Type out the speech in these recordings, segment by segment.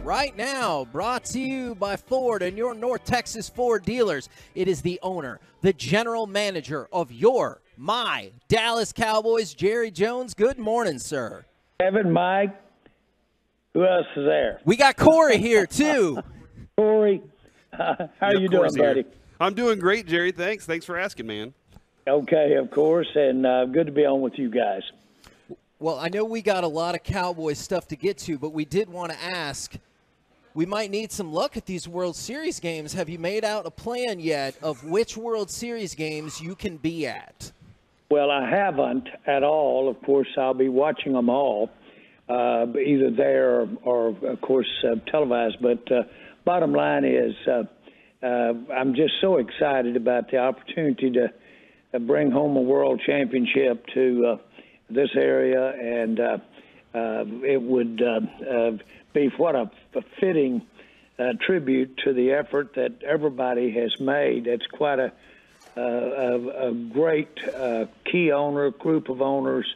right now, brought to you by Ford and your North Texas Ford dealers. It is the owner, the general manager of my Dallas Cowboys, Jerry Jones. Good morning, sir. Kevin, Mike, who else is there? We got Corey here, too. Corey, how are you doing, buddy? I'm doing great, Jerry. Thanks for asking, man. Okay, of course, and good to be on with you guys. Well, I know we got a lot of Cowboys stuff to get to, but we did want to ask, we might need some luck at these World Series games. Have you made out a plan yet of which World Series games you can be at? Well, I haven't at all. Of course, I'll be watching them all, either there or of course, televised. But bottom line is I'm just so excited about the opportunity to bring home a world championship to this area, and it would be what a fitting tribute to the effort that everybody has made. It's quite a great key owner, group of owners,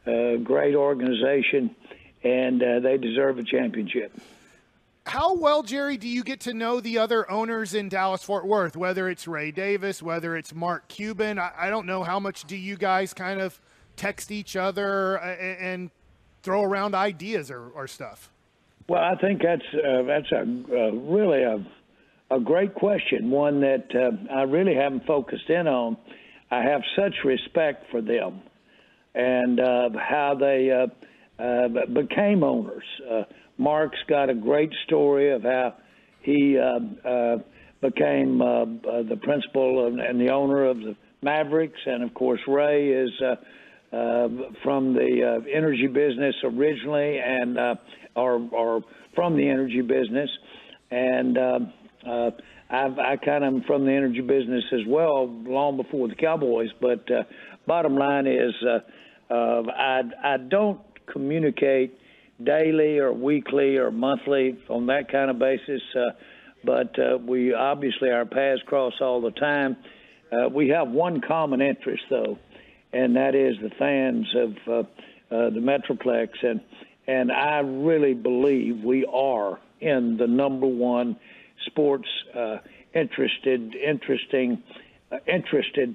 great organization, and they deserve a championship. How well, Jerry, do you get to know the other owners in Dallas-Fort Worth, whether it's Ray Davis, whether it's Mark Cuban? I don't know, how much do you guys kind of text each other and throw around ideas or stuff? Well, I think that's really a great question, one that I really haven't focused in on. I have such respect for them and how they became owners. Mark's got a great story of how he became the principal and the owner of the Mavericks, and of course Ray is from the energy business originally, and or from the energy business, and I kind of am from the energy business as well, long before the Cowboys. But bottom line is, I don't communicate daily or weekly or monthly on that kind of basis, but we obviously, our paths cross all the time. We have one common interest, though, and that is the fans of the Metroplex, and I really believe we are in the number one sports interested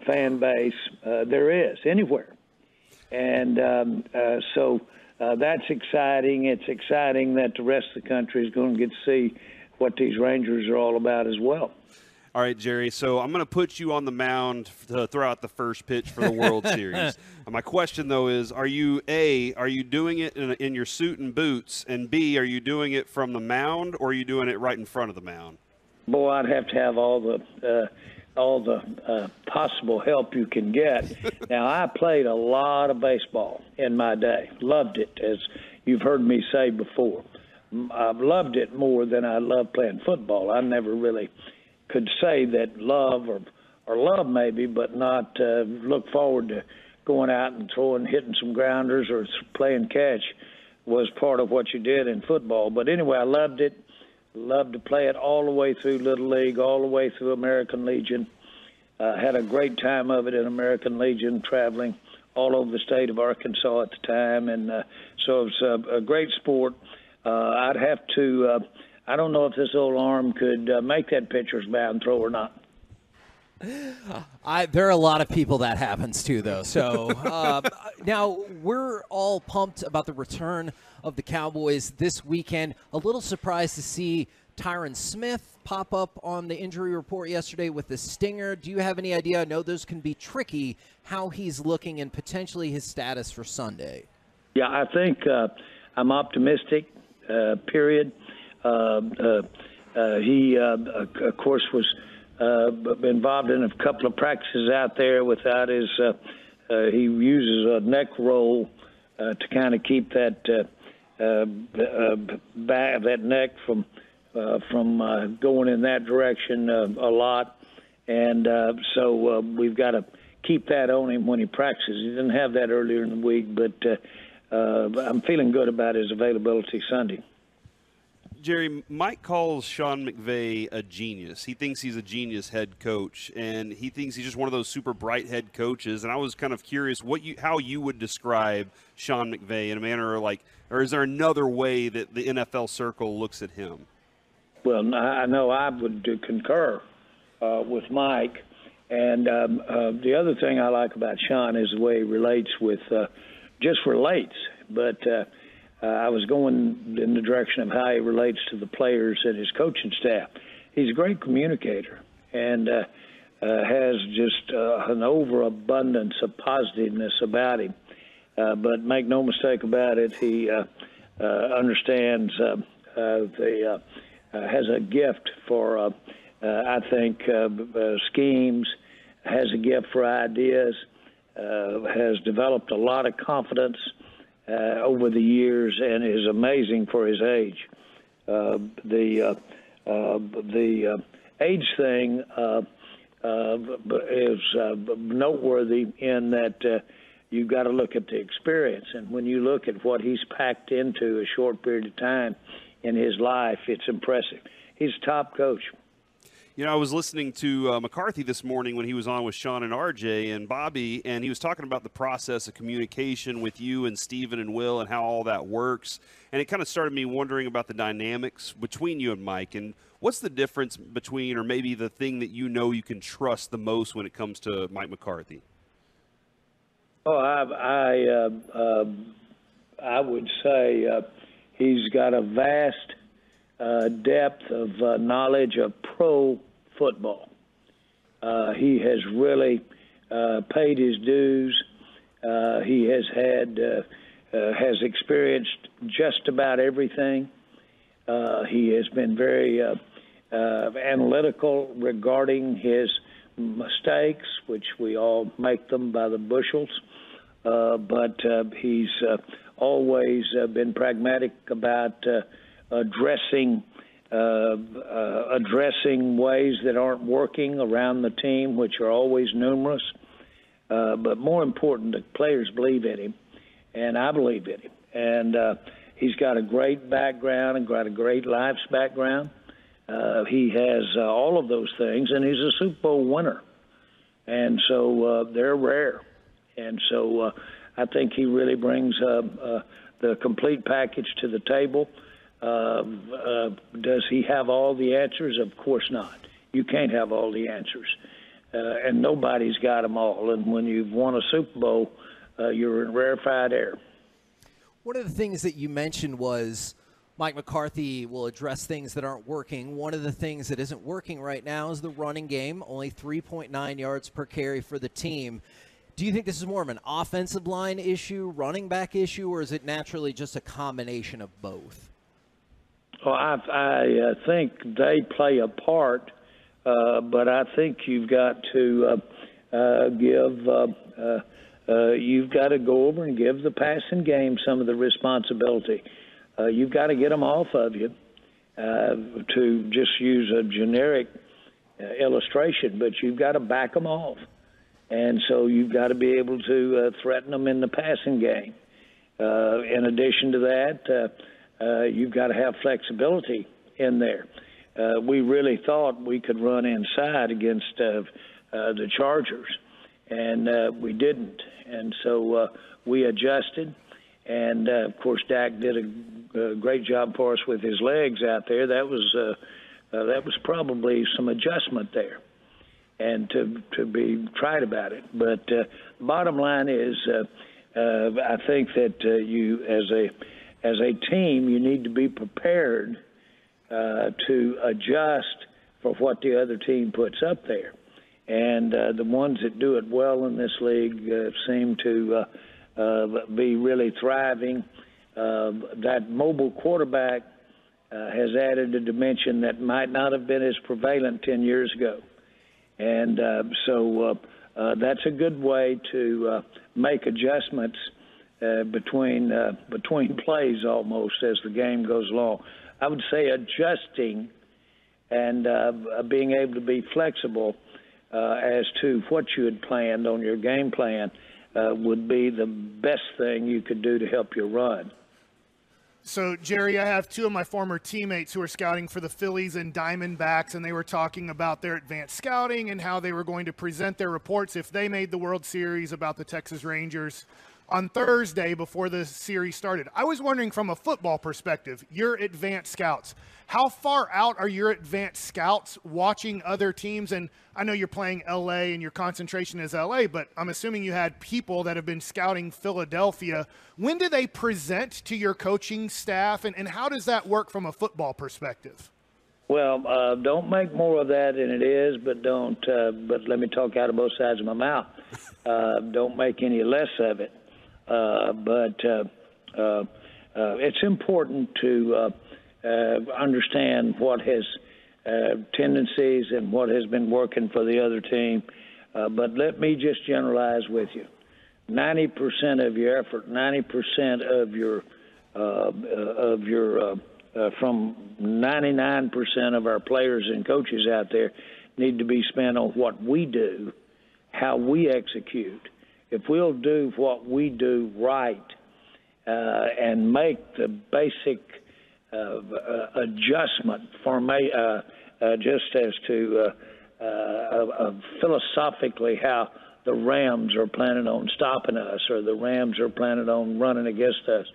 fan base there is anywhere, and so that's exciting. It's exciting that the rest of the country is going to get to see what these Rangers are all about as well. All right, Jerry, so I'm going to put you on the mound to throw out the first pitch for the World Series. My question, though, is are you doing it in your suit and boots, and B, are you doing it from the mound, or are you doing it right in front of the mound? Boy, I'd have to have all the possible help you can get. Now, I played a lot of baseball in my day. Loved it, as you've heard me say before. I've loved it more than I love playing football. I never really could say that love or love maybe, but not look forward to going out and hitting some grounders or playing catch was part of what you did in football. But anyway, I loved it. Loved to play it all the way through Little League, all the way through American Legion. Had a great time of it in American Legion, traveling all over the state of Arkansas at the time. And so it was a great sport. I'd have to I don't know if this old arm could make that pitcher's mound throw or not. There are a lot of people that happens to, though. So now we're all pumped about the return of the Cowboys this weekend. A little surprised to see Tyron Smith pop up on the injury report yesterday with the stinger. Do you have any idea? I know those can be tricky, how he's looking and potentially his status for Sunday. Yeah, I think I'm optimistic, period. He, of course, was involved in a couple of practices out there without his he uses a neck roll to kind of keep that that neck from going in that direction a lot, and so we've got to keep that on him when he practices. He didn't have that earlier in the week, but I'm feeling good about his availability Sunday. Jerry, Mike calls Sean McVay a genius. He thinks he's a genius head coach, and he thinks he's just one of those super bright head coaches. And I was kind of curious how you would describe Sean McVay in a manner or is there another way that the NFL circle looks at him? Well, I know I would concur with Mike. And the other thing I like about Sean is the way he relates with just relates. But I was going in the direction of how he relates to the players and his coaching staff. He's a great communicator and has just an overabundance of positiveness about him. But make no mistake about it, he understands has a gift for, I think, schemes, has a gift for ideas, has developed a lot of confidence over the years, and is amazing for his age. The age thing is noteworthy in that you've got to look at the experience, and when you look at what he's packed into a short period of time in his life, it's impressive. He's a top coach. You know, I was listening to McCarthy this morning when he was on with Sean and RJ and Bobby, and he was talking about the process of communication with you and Steven and Will and how all that works. And it kind of started me wondering about the dynamics between you and Mike. And what's the difference between, or maybe the thing that you know you can trust the most when it comes to Mike McCarthy? Oh, I would say he's got a vast depth of knowledge of pro football. He has really paid his dues. He has experienced just about everything. He has been very analytical regarding his mistakes, which we all make them by the bushels. But he's always been pragmatic about addressing ways that aren't working around the team, which are always numerous. But more important, the players believe in him, and I believe in him. And he's got a great background and got a great life's background. He has all of those things, and he's a Super Bowl winner. And so they're rare. And so I think he really brings the complete package to the table. Does he have all the answers? Of course not. You can't have all the answers. And nobody's got them all. And when you've won a Super Bowl, you're in rarefied air. One of the things that you mentioned was Mike McCarthy will address things that aren't working. One of the things that isn't working right now is the running game, only 3.9 yards per carry for the team. Do you think this is more of an offensive line issue, running back issue, or is it naturally just a combination of both? Well, I think they play a part, but I think you've got to you've got to go over and give the passing game some of the responsibility. You've got to get them off of you, to just use a generic illustration, but you've got to back them off. And so you've got to be able to threaten them in the passing game. In addition to that, you've got to have flexibility in there. We really thought we could run inside against the Chargers, and we didn't. And so we adjusted. And, of course, Dak did a great job for us with his legs out there. That was probably some adjustment there, and to be tried about it. But the bottom line is I think that you, as a team, you need to be prepared to adjust for what the other team puts up there. And the ones that do it well in this league seem to be really thriving. That mobile quarterback has added a dimension that might not have been as prevalent 10 years ago. And so that's a good way to make adjustments between plays almost as the game goes along. I would say adjusting and being able to be flexible as to what you had planned on your game plan would be the best thing you could do to help your run. So, Jerry, I have two of my former teammates who are scouting for the Phillies and Diamondbacks, and they were talking about their advanced scouting and how they were going to present their reports if they made the World Series about the Texas Rangers on Thursday before the series started. I was wondering, from a football perspective, your advanced scouts, how far out are your advanced scouts watching other teams? And I know you're playing LA and your concentration is LA, but I'm assuming you had people that have been scouting Philadelphia. When do they present to your coaching staff, and how does that work from a football perspective? Well, don't make more of that than it is, but don't. But let me talk out of both sides of my mouth. Don't make any less of it. But it's important to understand what has tendencies and what has been working for the other team. But let me just generalize with you. 90% of your effort, 90% of your from 99% of our players and coaches out there need to be spent on what we do, how we execute. If we'll do what we do right and make the basic adjustment just as to philosophically how the Rams are planning on stopping us or the Rams are planning on running against us,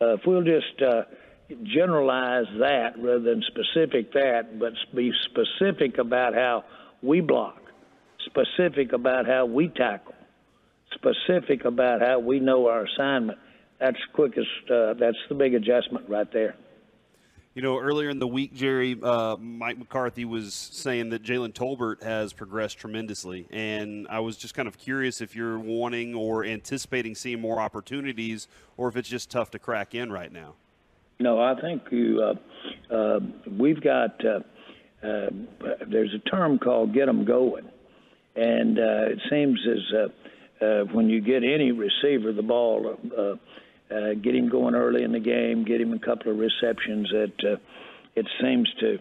if we'll just generalize that rather than specific that, but be specific about how we block, specific about how we tackle, specific about how we know our assignment, that's the big adjustment right there. You know, earlier in the week, Jerry, Mike McCarthy was saying that Jaylen Tolbert has progressed tremendously, and I was just kind of curious if you're wanting or anticipating seeing more opportunities, or if it's just tough to crack in right now. No, I think we've got there's a term called get them going, and it seems as when you get any receiver the ball, get him going early in the game, get him a couple of receptions, it seems to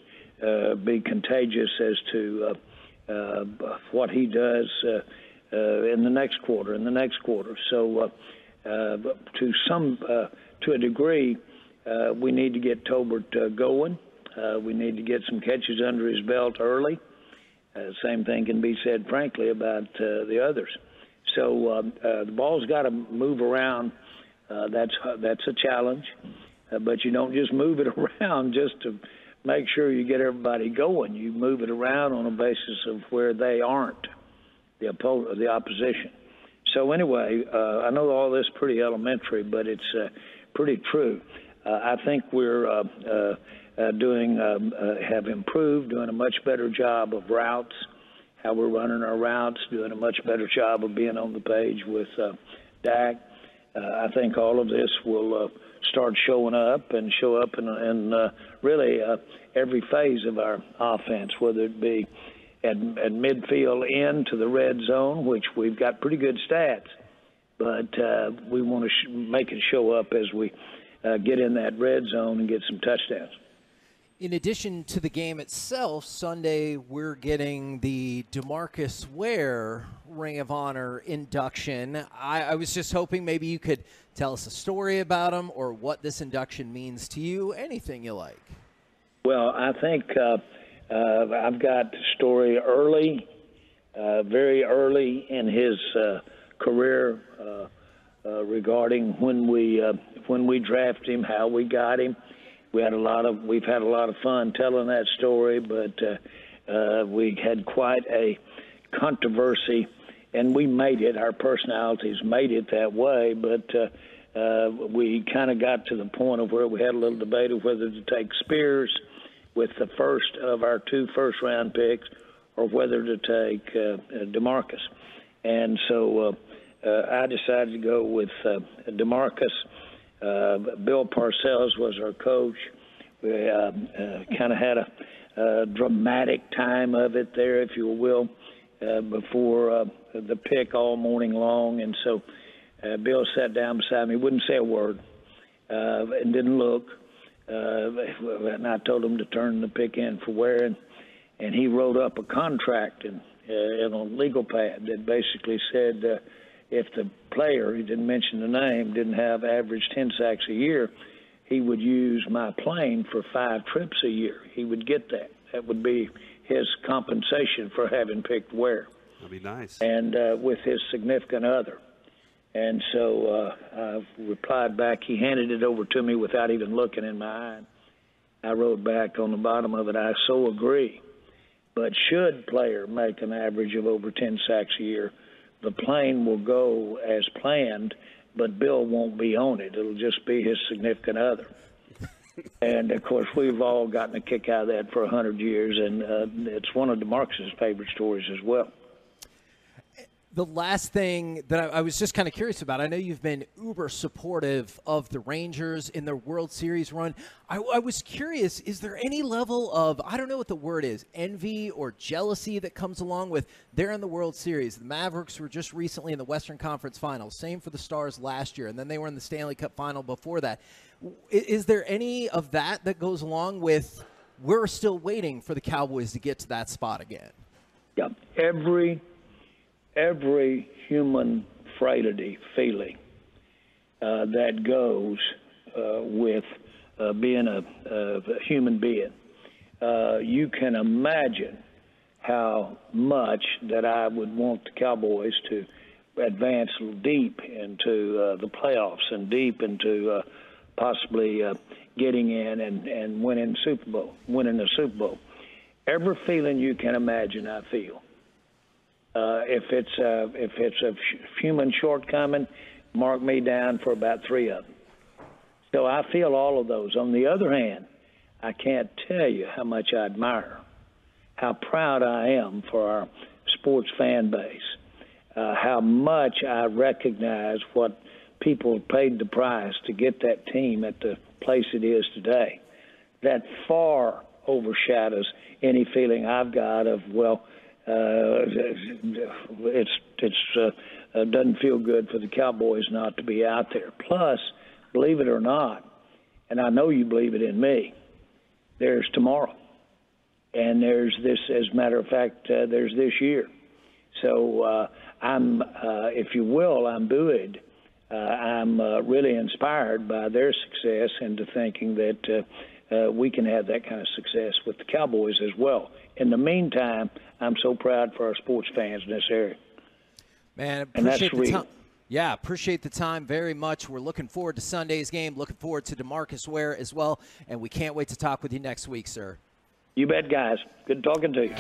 be contagious as to what he does in the next quarter, So to a degree, we need to get Tolbert going. We need to get some catches under his belt early. Same thing can be said, frankly, about the others. So the ball's got to move around. That's a challenge, but you don't just move it around just to make sure you get everybody going. You move it around on a basis of where they aren't, the opposition. So anyway, I know all this is pretty elementary, but it's pretty true. I think we're have improved, doing a much better job of routes, how we're running our routes, doing a much better job of being on the page with Dak. I think all of this will start showing up in really every phase of our offense, whether it be at midfield into the red zone, which we've got pretty good stats, but we want to make it show up as we get in that red zone and get some touchdowns. In addition to the game itself, Sunday we're getting the Demarcus Ware Ring of Honor induction. I was just hoping maybe you could tell us a story about him or what this induction means to you, anything you like. Well, I think I've got the story early, very early in his career regarding when we drafted him, how we got him. We've had a lot of fun telling that story, but we had quite a controversy, and we made it. Our personalities made it that way, but we kind of got to the point of where we had a little debate of whether to take Spears with the first of our 2 first-round picks, or whether to take Demarcus. And so I decided to go with Demarcus. Bill Parcells was our coach. We kind of had a dramatic time of it there, if you will, before the pick all morning long. And so Bill sat down beside me, wouldn't say a word, and didn't look. And I told him to turn the pick in for Ware, and he wrote up a contract in a legal pad that basically said if the player, he didn't mention the name, didn't have average 10 sacks a year, he would use my plane for 5 trips a year. He would get that. That would be his compensation for having picked Ware. That'd be nice. And with his significant other. And so I replied back. He handed it over to me without even looking in my eye. I wrote back on the bottom of it, I so agree. But should player make an average of over 10 sacks a year, the plane will go as planned, but Bill won't be on it. It'll just be his significant other. And, of course, we've all gotten a kick out of that for 100 years, and it's one of Demarcus's favorite stories as well. The last thing that I was just kind of curious about, I know you've been uber supportive of the Rangers in their World Series run. I was curious, is there any level of, I don't know what the word is, envy or jealousy that comes along with they're in the World Series? The Mavericks were just recently in the Western Conference Finals. Same for the Stars last year, and then they were in the Stanley Cup Final before that. Is there any of that goes along with we're still waiting for the Cowboys to get to that spot again? Yeah, every human frailty feeling that goes with being a human being. You can imagine how much that I would want the Cowboys to advance deep into the playoffs and deep into possibly getting in and winning the Super Bowl. Every feeling you can imagine, I feel. If it's a human shortcoming, mark me down for about 3 of them. So I feel all of those. On the other hand, I can't tell you how much I admire, how proud I am for our sports fan base, how much I recognize what people paid the price to get that team at the place it is today. That far overshadows any feeling I've got of, well, it doesn't feel good for the Cowboys not to be out there. Plus, believe it or not, and I know you believe it in me, there's tomorrow. And there's this, as a matter of fact, there's this year. So I'm, if you will, I'm buoyed. I'm really inspired by their success into thinking that we can have that kind of success with the Cowboys as well. In the meantime, I'm so proud for our sports fans in this area. Man, appreciate the time. Yeah, appreciate the time very much. We're looking forward to Sunday's game, looking forward to Demarcus Ware as well, and we can't wait to talk with you next week, sir. You bet, guys. Good talking to you.